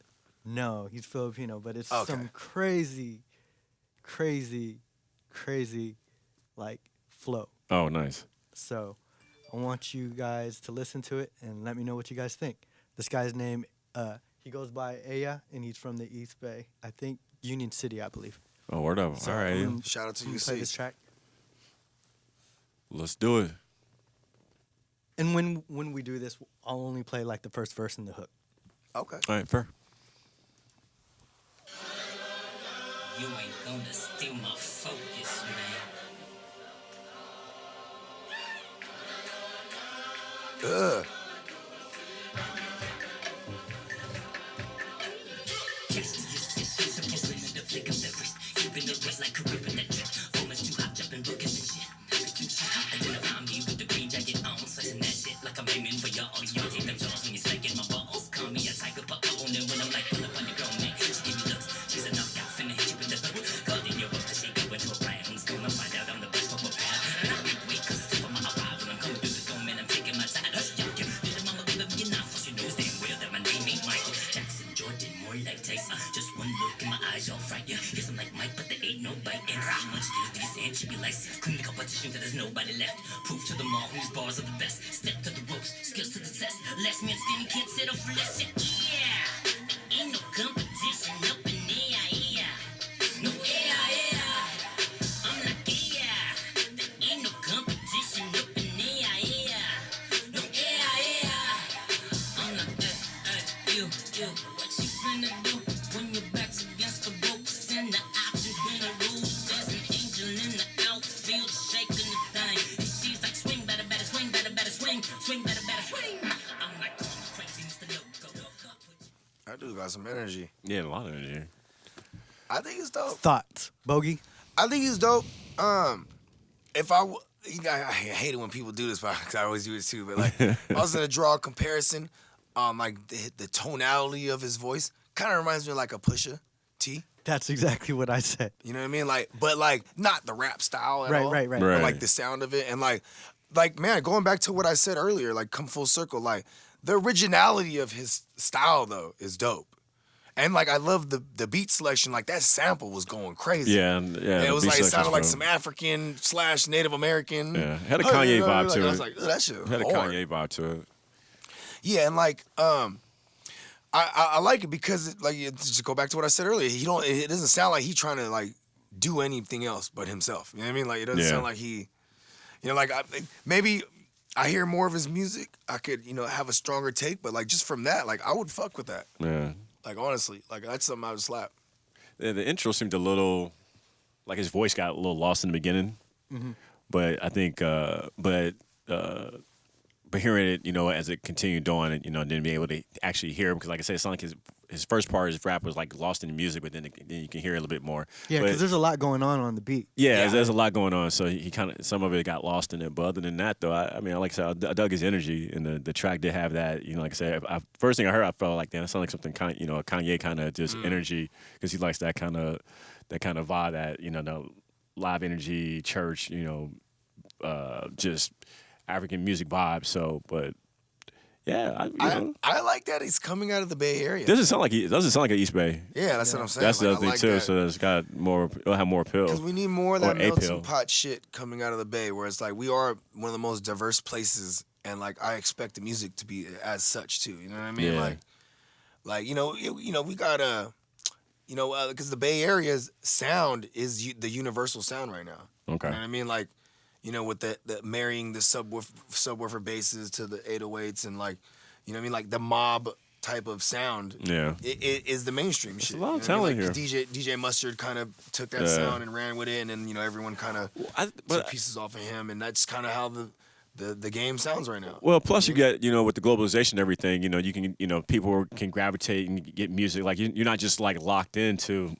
No, he's Filipino, but it's some crazy like flow. Oh, nice. So I want you guys to listen to it and let me know what you guys think. This guy's name, he goes by AyeYah, and he's from the East Bay. I think Union City, I believe. Oh, word up. So, all right. Shout out to you. Play this track. Let's do it. And when we do this, I'll only play like the first verse and the hook. Okay. All right, fair. You ain't gonna steal my focus, man. Ugh. There's nobody left. Proof to them all whose bars are the best. Step to the ropes, skills to the test. Last man standing can't settle for less. Yeah, ain't no competition up in here. No I'm like there ain't no competition up in here. No I'm like you. What you finna do when your back's against the ropes and the options gonna lose? There's an angel in the outfield shaking the thing. And she's like, swing, better, swing, better, swing. Swing, better, swing. I'm like, crazy Mr. Loco. That dude got some energy. Yeah, a lot of energy. I think it's dope. Thoughts, Bogey? I think he's dope. If I hate it when people do this, but I always do it too. But like, if I was gonna draw a comparison, like the tonality of his voice kind of reminds me of like a Pusha T. That's exactly what I said. You know what I mean? Like, but like not the rap style at all. Right. But like the sound of it, and like man, going back to what I said earlier, like come full circle. Like the originality of his style though is dope. And like I love the beat selection. Like that sample was going crazy. Yeah. And it was like it sounded like some African / Native American. Yeah, had a Kanye vibe to it. I was like, oh, that shit had a hard. Kanye vibe to it. Yeah, and like I like it because just go back to what I said earlier. It doesn't sound like he's trying to like do anything else but himself. You know what I mean? Like it doesn't sound like he, like maybe I hear more of his music. I could have a stronger take, but like just from that, like I would fuck with that. Yeah. Like honestly, like that's something I would slap. Yeah, the intro seemed a little, like his voice got a little lost in the beginning, but I think, but hearing it, as it continued on, and then being able to actually hear him, because like I said, it sounded like his first part of his rap was like lost in the music, but then you can hear it a little bit more. Yeah, because there's a lot going on the beat. Yeah, there's a lot going on, so he kind of some of it got lost in it. But other than that, though, I mean, like I said, I dug his energy, and the track did have that. Like I said, first thing I heard, I felt like, damn, it sounded like something kind, a Kanye kind of just energy, because he likes that kind of vibe, that the live energy, church, just African music vibe. So, but yeah, I like that he's coming out of the Bay Area. doesn't sound like an East Bay. Yeah, that's what I'm saying. That's the Like, other thing I like too. that. So it's got more. It'll have more appeal. Because we need more of that Or melting appeal. pot shit coming out of the Bay, where it's like we are one of the most diverse places, and like I expect the music to be as such too. You know what I mean? Yeah. Like we got because the Bay Area's sound is the universal sound right now. Okay. You know what I mean? Like, with the marrying the subwoofer basses to the 808s and like, you know what I mean? Like the mob type of sound. Yeah. It is the mainstream shit. a lot of you know what I talent mean? Like, DJ Mustard kind of took that Yeah. sound and ran with it, and then everyone kind of but- took pieces off of him, and that's kind of how the game sounds right now. Well, plus you get, with the globalization and everything, you can, people can gravitate and get music. Like you're not just like locked into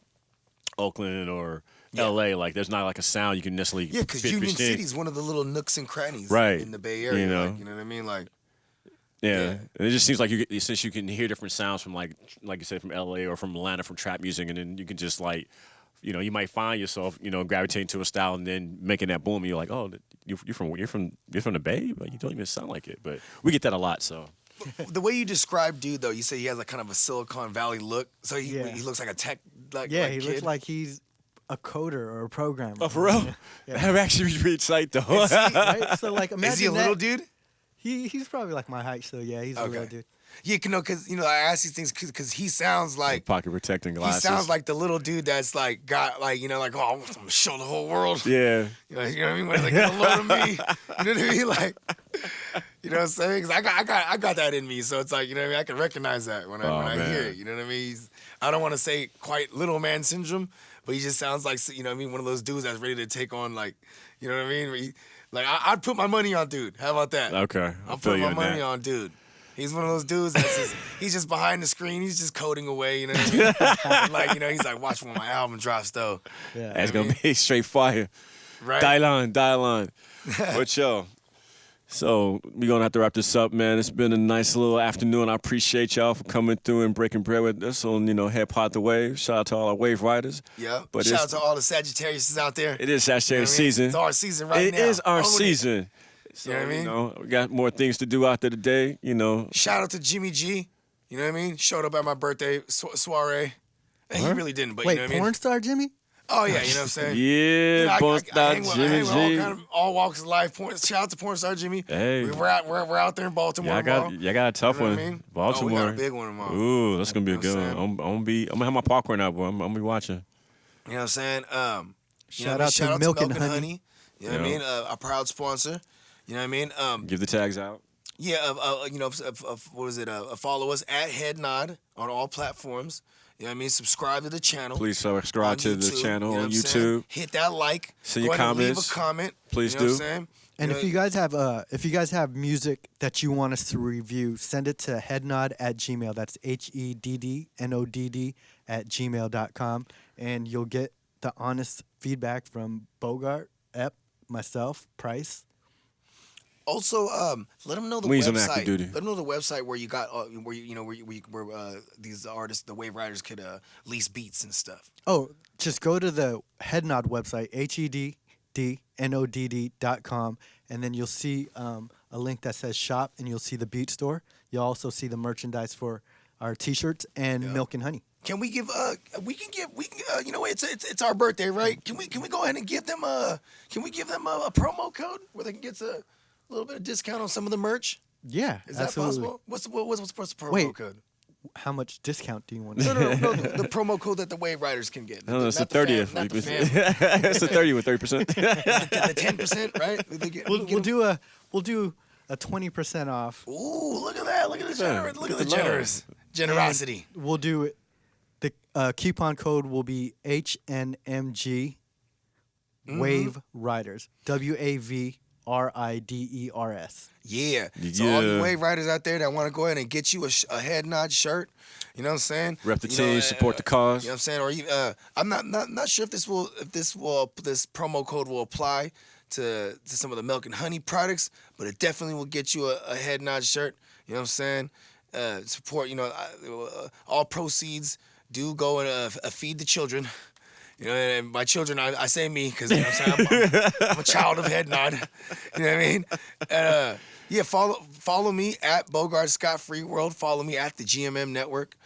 Oakland or LA. Like there's not like a sound you can necessarily. Yeah, because Union City's one of the little nooks and crannies Right. in the Bay Area. You know. Like, you know what I mean? Like, Yeah. And it just seems like since you can hear different sounds from like you said, from LA or from Atlanta, from trap music, and then you can just like, you might find yourself, gravitating to a style and then making that boom. And you're like, oh, you're from the Bay, but you don't even sound like it. But we get that a lot. So the way you describe dude, though, you say he has like kind of a Silicon Valley look. So he looks like a tech he kid. looks like he's a coder or a programmer. oh, for real, that actually pretty tight though. Right? So like, imagine Is he a little dude? He's probably like my height, so yeah, he's a little dude. Yeah, because I ask these things because he sounds like Pocket protecting glasses. he sounds like the little dude that's like got like like I'm gonna show the whole world. Yeah. You know what I mean? When they get a load of me, you know what I mean? Like, you know what I'm saying? 'Cause I got that in me, so it's like, you know what I mean? I can recognize that when I hear it. You know what I mean? I don't want to say quite little man syndrome, but he just sounds like, you know what I mean, one of those dudes that's ready to take on, like, you know what I mean? I'd put my money on dude. How about that? Okay. I'll put my money on dude. He's one of those dudes that's he's just behind the screen. He's just coding away, you know what I mean? Like, he's like, watch when my album drops, though. Yeah. That's going to be straight fire. Right? Dial on. But yo, so we're going to have to wrap this up, man. It's been a nice little afternoon. I appreciate y'all for coming through and breaking bread with us on, Heddpodd The WAV. Shout out to all our wave riders. Yeah. But Shout out to all the Sagittarius out there. It is Sagittarius You know what I mean? season. It's our season right now. It is our Own it. season. So, You know what I mean? we got more things to do out there today, Shout out to Jimmy G. You know what I mean? Showed up at my birthday soiree. And he really didn't, but Wait, you know what I mean? porn star Jimmy? Oh, yeah, you know what I'm saying? Yeah, I porn star hang with Jimmy G. all walks of life. Shout out to porn star Jimmy. Hey. We're out there in Baltimore tomorrow. Y'all got a tough You know one. what I mean? Baltimore. Oh, we got a big one tomorrow. Ooh, that's gonna be a You know good what one. I'm gonna have my popcorn out, boy. I'm gonna be watching. You know what I'm saying? Shout out to Milk and Honey. You know what I mean? A proud sponsor. You know what I mean? Give the tags out. Yeah, what is it? Follow us at Headnod on all platforms. You know what I mean? Subscribe to the channel. Please subscribe on to the YouTube, channel you know on what I'm saying? YouTube. Hit that like. Send Go your ahead and comments. leave a comment. Please you know do. What I'm saying? And You if know, you guys have music that you want us to review, send it to headnod@gmail. That's heddnodd@gmail.com, and you'll get the honest feedback from Bogart, Ep, myself, Price. Also, let them know the Wings on website. active duty. Let them know the website where you got where these artists, the wave riders, could lease beats and stuff. Oh, just go to the Headnod website, heddnodd.com, and then you'll see a link that says shop, and you'll see the beat store. You'll also see the merchandise for our T-shirts and Milk and Honey. Can we give it's our birthday, right? Can we go ahead and give them a promo code where they can get a little bit of discount on some of the merch? Yeah, Is that absolutely. possible? What's the promo Wait. code? How much discount do you want? No, the promo code that the wave riders can get. No, it's the Not fan- 30th. not the fan. It's the 30th with 30%. The 10%, right? We'll do a 20% off. Ooh, look at that! Look at the generous! Look at the love. generosity! We'll do the coupon code will be HNMG Wave Riders. WAVRIDERS. Yeah. So all you wave riders out there that want to go ahead and get you a head nod shirt, you know what I'm saying? Rep the You team, know, support the cause. You know what I'm saying? Or you, I'm not sure if this promo code will apply to some of the Milk and Honey products, but it definitely will get you a head nod shirt. You know what I'm saying? Support. All proceeds do go and feed the children. You know, and my children, I say me because you know what I'm saying, I'm a child of head nod. You know what I mean? And, yeah, follow me at Bogard Scott Free World. Follow me at the GMM Network.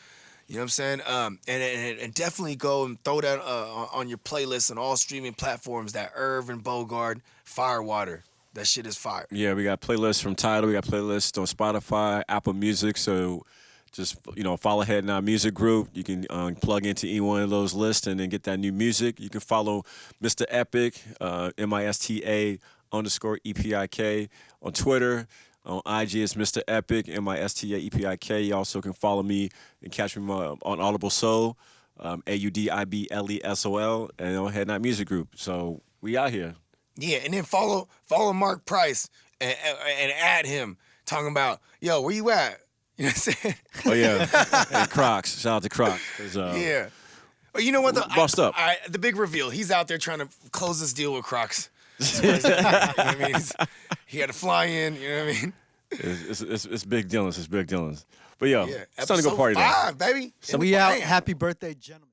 You know what I'm saying? And definitely go and throw that on your playlist on all streaming platforms. That Irv and Bogard Firewater. That shit is fire. Yeah, we got playlists from Tidal. We got playlists on Spotify, Apple Music. So just, you know, follow Head Nod Music Group. You can plug into any one of those lists and then get that new music. You can follow Mr. Epik, MISTA_EPIK on Twitter. On IG, it's Mr. Epik, MISTA_EPIK. You also can follow me and catch me on Audible Soul, AUDIBLESOL, and on Head Nod Music Group. So we out here. Yeah, and then follow Mark Price and add him talking about, yo, where you at? You know what I'm saying? Oh, yeah. And Crocs. Shout out to Crocs. Yeah. But you know what, though? Bust up. The big reveal. He's out there trying to close this deal with Crocs. You know what I mean? He had to fly in, you know what I mean? It's big dealings. It's big dealings. But, yo, Yeah. it's time to go party Episode now. 5, baby. We out. Happy birthday, gentlemen.